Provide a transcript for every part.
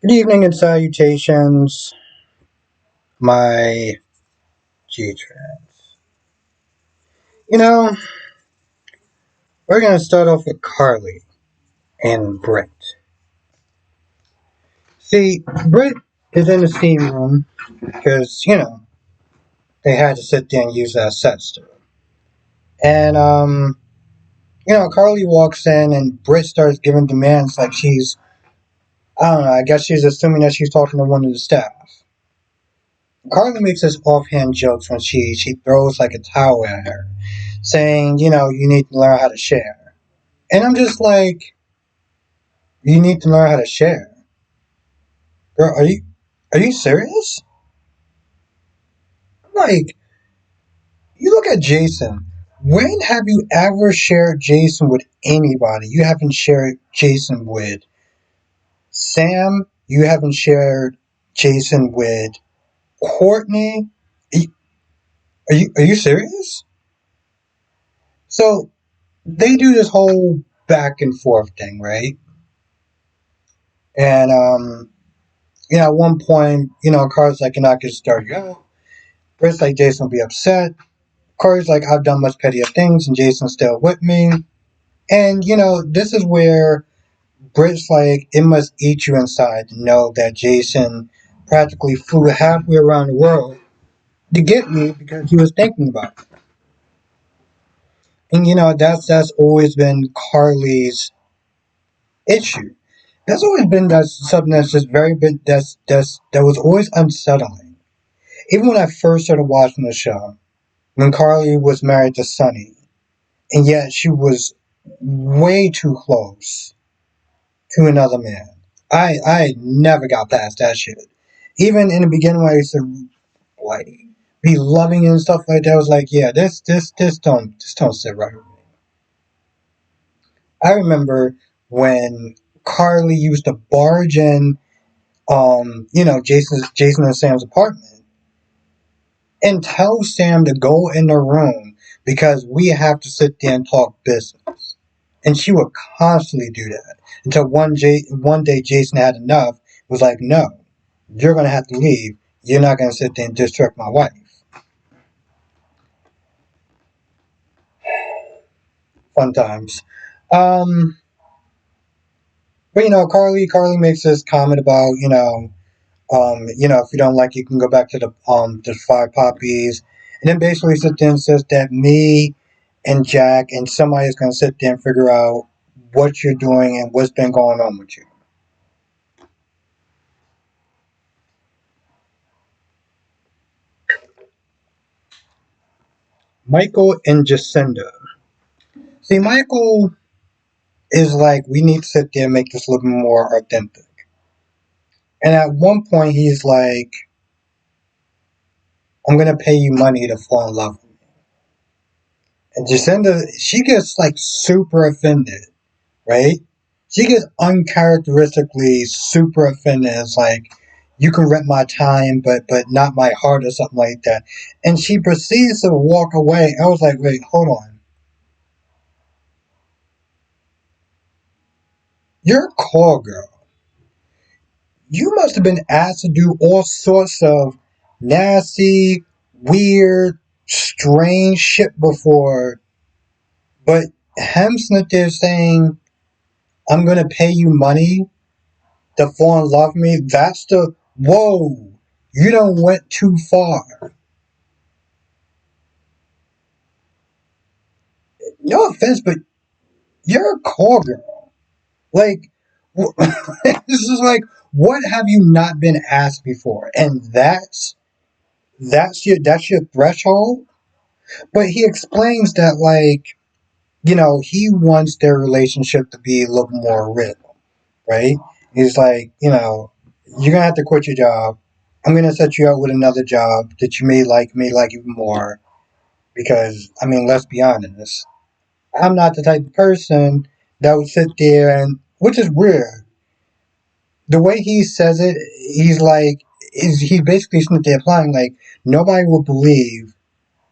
Good evening and salutations, my G-Trans. You know, we're going to start off with Carly and Britt. See, Britt is in the steam room because, they had to sit there and use that set stool. And, Carly walks in and Britt starts giving demands like I don't know, I guess she's assuming that she's talking to one of the staff. Carly makes this offhand jokes when she throws like a towel at her, saying, you need to learn how to share. And I'm just like, you need to learn how to share. Girl, are you serious? Like, you look at Jason. When have you ever shared Jason with anybody? You haven't shared Jason with Sam. You haven't shared Jason with Courtney. Are you serious? So they do this whole back and forth thing, right? And at one point, Carl's like, "You're not gonna start you out." Britt's like, "Jason will be upset." Corey's like, "I've done much pettier things," and Jason's still with me. And, this is where Britt's like, it must eat you inside to know that Jason practically flew halfway around the world to get me because he was thinking about it. And, that's always been Carly's issue. That's always been something that's just very big, that was always unsettling. Even when I first started watching the show, when Carly was married to Sonny, and yet she was way too close to another man. I never got past that shit. Even in the beginning when I used to like be loving and stuff like that, I was like, yeah, this don't sit right with me. I remember when Carly used to barge in Jason and Sam's apartment and tell Sam to go in the room because we have to sit there and talk business. And she would constantly do that until one day Jason had enough. Was like, no, you're gonna have to leave. You're not gonna sit there and distract my wife. Fun times. Um, but Carly makes this comment about if you don't like, you can go back to the five poppies, and then basically sits there and says that me and Jack and somebody is gonna sit there and figure out what you're doing and what's been going on with you. Michael and Jacinda. See, Michael is like, we need to sit there and make this look more authentic. And at one point, he's like, I'm going to pay you money to fall in love with me. And Jacinda, she gets like super offended, right? She gets uncharacteristically super offended. It's like, you can rent my time, but not my heart or something like that. And she proceeds to walk away. I was like, wait, hold on. You're a call girl. You must have been asked to do all sorts of nasty, weird, strange shit before. But him sitting there saying, I'm going to pay you money to fall in love with me, that's the, whoa, you done went too far. No offense, but you're a call girl. Like, this is like, what have you not been asked before? And that's your threshold. But he explains that, like, he wants their relationship to be a little more real, right? He's like, you're gonna have to quit your job. I'm gonna set you out with another job that you may like even more. Because, I mean, let's be honest. I'm not the type of person that would sit there and, which is weird. The way he says it, he's basically sitting there implying, like, nobody would believe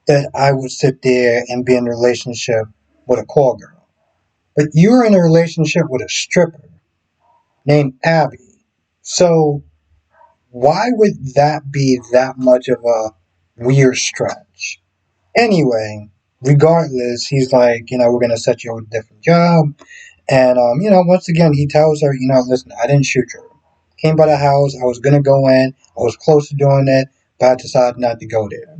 that I would sit there and be in a relationship with a call girl. But you're in a relationship with a stripper named Abby. So why would that be that much of a weird stretch? Anyway, regardless, he's like, we're gonna set you up with a different job. And once again, he tells her, listen, I didn't shoot her. Came by the house. I was gonna go in. I was close to doing it, but I decided not to go there.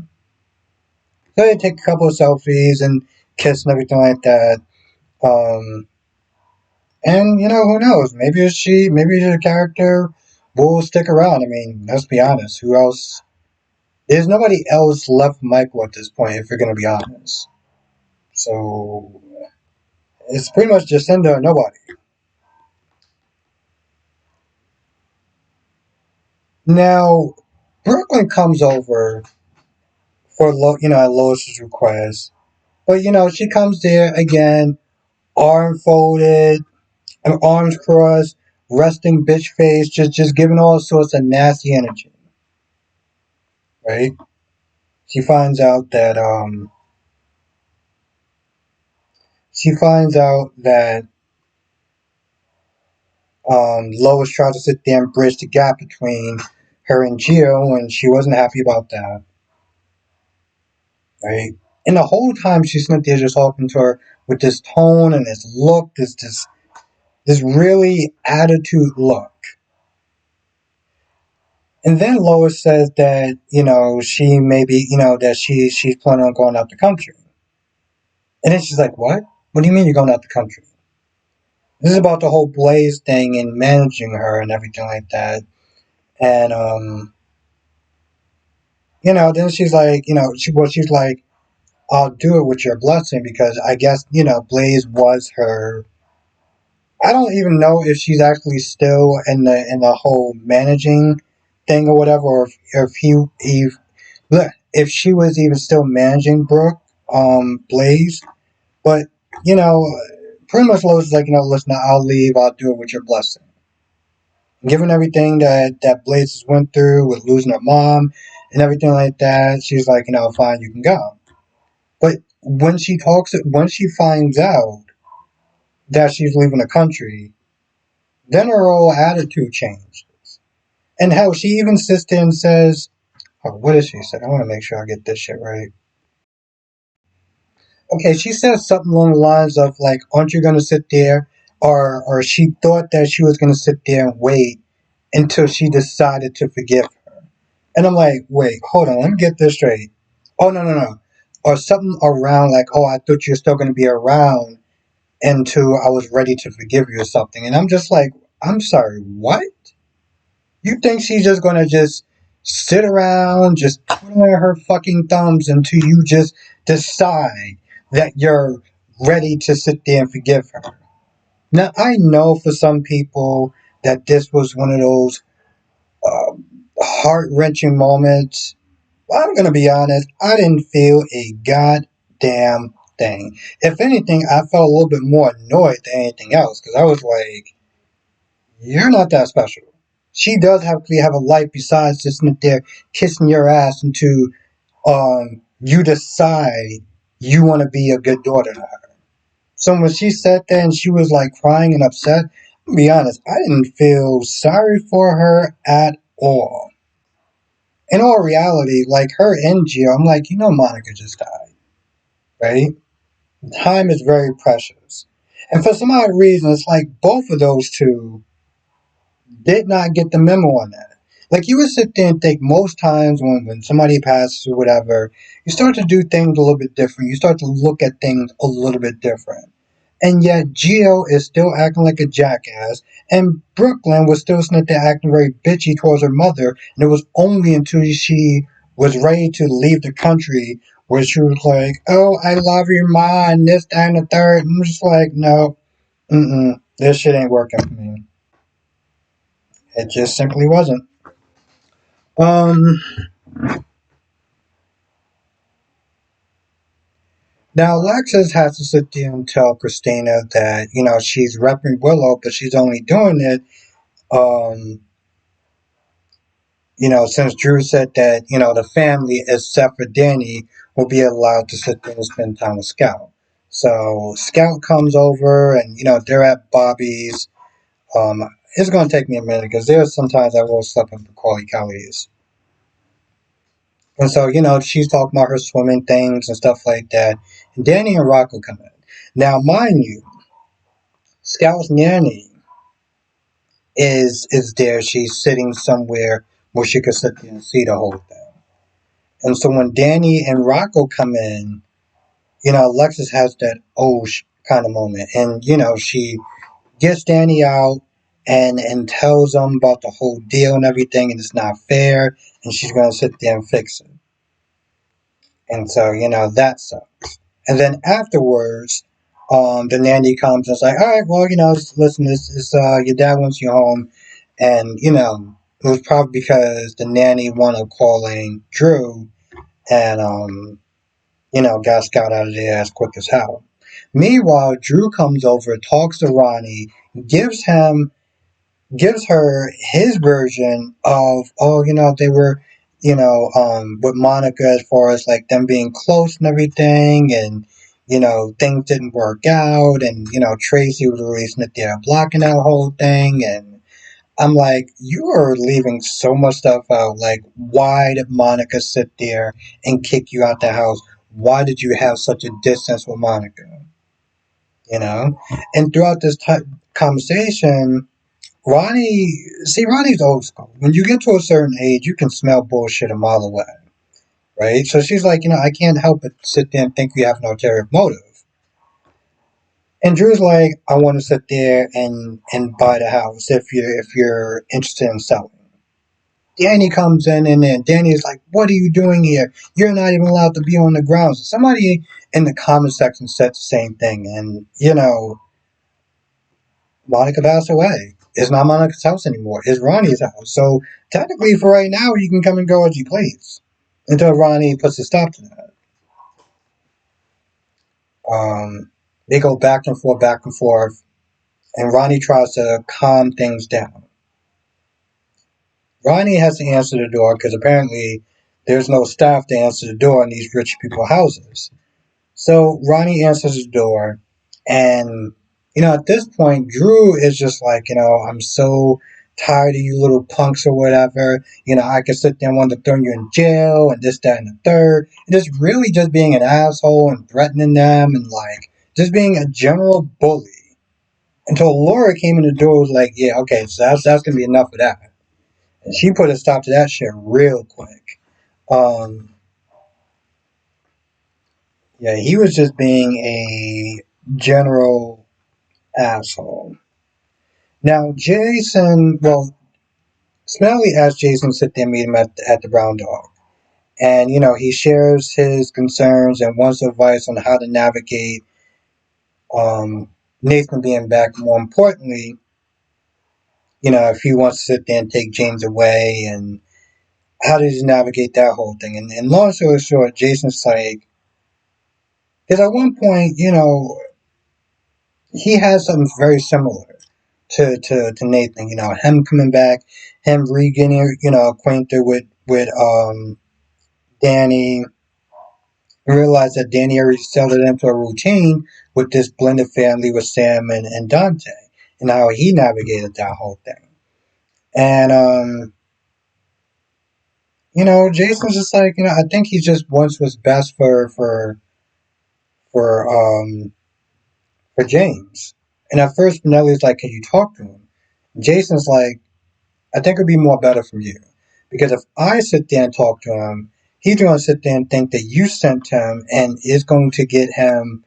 So they take a couple of selfies and kiss and everything like that. Um, and who knows? Maybe it's she. Maybe the character will stick around. I mean, let's be honest. Who else? There's nobody else left Michael at this point, if you're gonna be honest. So it's pretty much Justinda or nobody. Now, Brooklyn comes over for at Lois's request, but she comes there again, arm folded, arms crossed, resting bitch face, just giving all sorts of nasty energy. Right? She finds out that she finds out that Lois tried to sit there and bridge the gap between her and Gio, and she wasn't happy about that. Right? And the whole time she's sitting there just talking to her with this tone and this look, this really attitude look. And then Lois says that, she maybe, that she's planning on going out the country. And then she's like, what? What do you mean you're going out the country? This is about the whole Blaze thing and managing her and everything like that. And, then she's like, she's like, I'll do it with your blessing because I guess, Blaze was her. I don't even know if she's actually still in the whole managing thing or whatever, or if she was even still managing Brooke, Blaze. But you know, pretty much Lois is like, listen, I'll leave. I'll do it with your blessing. Given everything that Blaze has went through with losing her mom and everything like that, she's like, fine, you can go. But when she finds out that she's leaving the country, then her whole attitude changes. And how she even sits there and says, oh, what did she say? I want to make sure I get this shit right. Okay, she says something along the lines of like, aren't you going to sit there? Or she thought that she was going to sit there and wait until she decided to forgive her. And I'm like, wait, hold on, let me get this straight. Oh, no, no, no. Or something around like, oh, I thought you were still going to be around until I was ready to forgive you or something. And I'm just like, I'm sorry, what? You think she's just gonna just sit around, just twiddling her fucking thumbs until you just decide that you're ready to sit there and forgive her? Now, I know for some people that this was one of those uh, heart wrenching moments. I'm gonna be honest, I didn't feel a goddamn thing. If anything, I felt a little bit more annoyed than anything else because I was like, you're not that special. She does have to have a life besides just sitting there kissing your ass until you decide you want to be a good daughter to her. So when she sat there and she was like crying and upset, I'll be honest, I didn't feel sorry for her at all. In all reality, like her and Gio, I'm like, Monica just died, right? Time is very precious. And for some odd reason, it's like both of those two did not get the memo on that. Like you would sit there and think most times when somebody passes or whatever, you start to do things a little bit different. You start to look at things a little bit different. And yet Gio is still acting like a jackass, and Brooklyn was still sitting there acting very bitchy towards her mother, and it was only until she was ready to leave the country where she was like, oh, I love your mom, and this, that, and the third. And I'm just like, no, this shit ain't working for me. It just simply wasn't. Um, Now Alexis has to sit there and tell Christina that, she's repping Willow, but she's only doing it, um, since Drew said that, the family, except for Danny, will be allowed to sit there and spend time with Scout. So Scout comes over and, they're at Bobby's. it's going to take me a minute because there's sometimes I will slip up Macaulay Kelly's. And so, she's talking about her swimming things and stuff like that. And Danny and Rocco come in. Now, mind you, Scout's nanny is there. She's sitting somewhere where she could sit there and see the whole thing. And so when Danny and Rocco come in, Alexis has that kind of moment. And, she gets Danny out and tells him about the whole deal and everything, and it's not fair, and she's going to sit there and fix it. And so, that sucks. And then afterwards, the nanny comes and is like, all right, well, listen, your dad wants you home. And, it was probably because the nanny wanted calling Drew and, got Scout out of there as quick as hell. Meanwhile, Drew comes over, talks to Ronnie, gives him gives her his version of, they were, with Monica as far as like them being close and everything, and things didn't work out, and Tracy was releasing it there, blocking that whole thing, and I'm like, you are leaving so much stuff out. Like, why did Monica sit there and kick you out the house? Why did you have such a distance with Monica? And throughout this conversation, Ronnie's old school. When you get to a certain age, you can smell bullshit a mile away, right? So she's like, I can't help but sit there and think you have an ulterior motive. And Drew's like, I want to sit there and buy the house if you're interested in selling. Danny comes in and then Danny's like, what are you doing here? You're not even allowed to be on the grounds. Somebody in the comment section said the same thing, and Monica passed away. It's not Monica's house anymore. It's Ronnie's house. So technically, for right now, you can come and go as you please until Ronnie puts a stop to that. They go back and forth, and Ronnie tries to calm things down. Ronnie has to answer the door because apparently there's no staff to answer the door in these rich people houses. So Ronnie answers the door, and at this point, Drew is just like, I'm so tired of you little punks or whatever. I could sit there and want to throw you in jail and this, that, and the third. And just really just being an asshole and threatening them and like just being a general bully. Until Laura came in the door, was like, yeah, okay, so that's gonna be enough of that. And she put a stop to that shit real quick. Um, yeah, he was just being a general asshole. Now, Smiley asked Jason to sit there and meet him at the Brown Dog. And, he shares his concerns and wants advice on how to navigate um, Nathan being back. More importantly, if he wants to sit there and take James away, and how does he navigate that whole thing. And long story short, Jason's like, because at one point, he has something very similar to Nathan. Him coming back, him re-getting acquainted with Danny, and realized that Danny already settled into a routine with this blended family with Sam and Dante, and how he navigated that whole thing. And Jason's just like, I think he just wants what's best for for James. And at first, Benelli's like, can you talk to him? Jason's like, I think it'd be more better from you. Because if I sit there and talk to him, he's going to sit there and think that you sent him and is going to get him,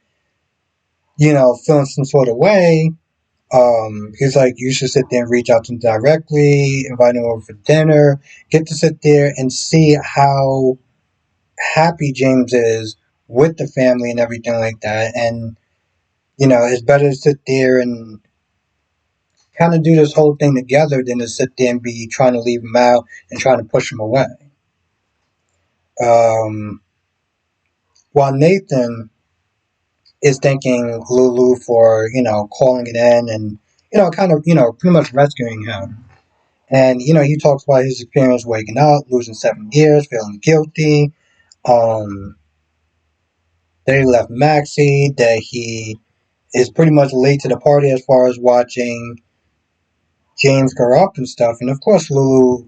feeling some sort of way. He's like, you should sit there and reach out to him directly, invite him over for dinner, get to sit there and see how happy James is with the family and everything like that. And, it's better to sit there and kind of do this whole thing together than to sit there and be trying to leave him out and trying to push him away. Um, while Nathan is thanking Lulu for, calling it in and, kind of, pretty much rescuing him. And, he talks about his experience waking up, losing 7 years, feeling guilty, um, that he left Maxie, that he is pretty much late to the party as far as watching James grew up and stuff, and of course Lulu,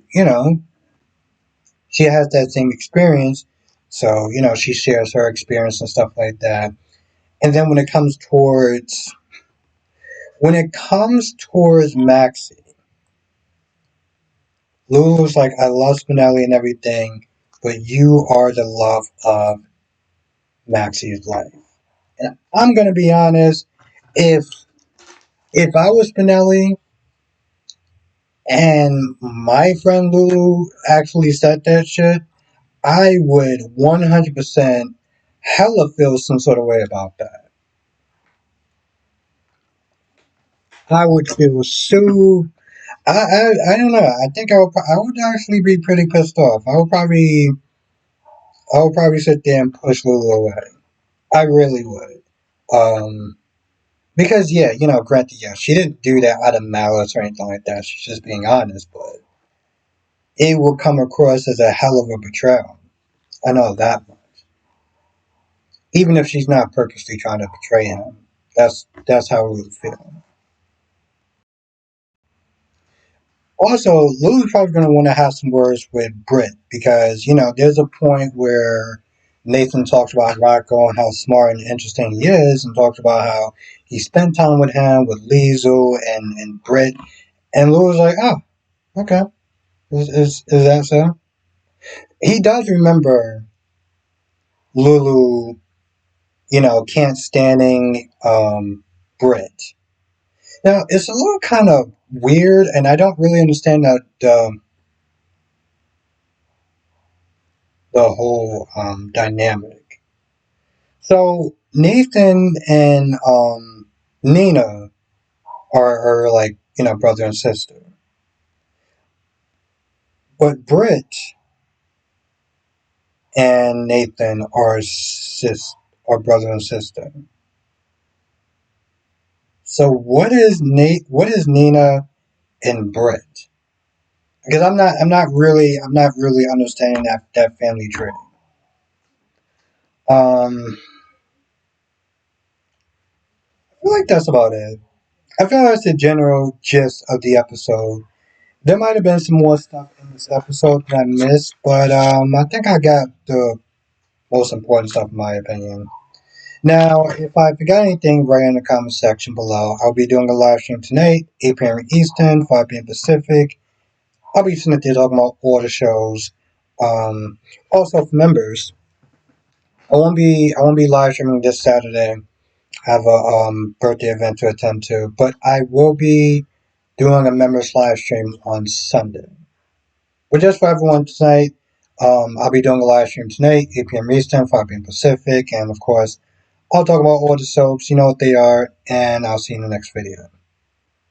she has that same experience, so she shares her experience and stuff like that. And then when it comes towards Maxie, Lulu's like, I love Spinelli and everything, but you are the love of Maxie's life. And I'm gonna be honest, if I was Spinelli and my friend Lulu actually said that shit, I would 100% hella feel some sort of way about that. I would feel so. I don't know. I think I would actually be pretty pissed off. I would probably sit there and push Lulu away. I really would. Um, because yeah, granted, yeah, she didn't do that out of malice or anything like that. She's just being honest, but it will come across as a hell of a betrayal. I know that much. Even if she's not purposely trying to betray him, that's how it would feel. Also, Lulu's probably going to want to have some words with Britt because there's a point where Nathan talks about Rocco and how smart and interesting he is, and talks about how he spent time with him, with Lizu and Britt, and Lulu's like, oh, okay, is that so? He does remember Lulu, can't standing Britt. Now it's a little kind of weird, and I don't really understand that the whole dynamic. So Nathan and Nina are like brother and sister, but Britt and Nathan are brother and sister. So what is Nina and Britt? Because I'm not really understanding that family tree. I feel like that's about it. I feel like that's the general gist of the episode. There might have been some more stuff in this episode that I missed, but I think I got the most important stuff in my opinion. Now, if I forgot anything, write in the comment section below. I'll be doing a live stream tonight, 8 p.m. Eastern, 5 p.m. Pacific. I'll be sitting there talking about all the shows. Also, for members, I won't be live streaming this Saturday. I have a birthday event to attend to, but I will be doing a members live stream on Sunday. But just for everyone tonight, I'll be doing a live stream tonight, 8 p.m. Eastern, 5 p.m. Pacific, and of course, I'll talk about all the soaps, you know what they are, and I'll see you in the next video.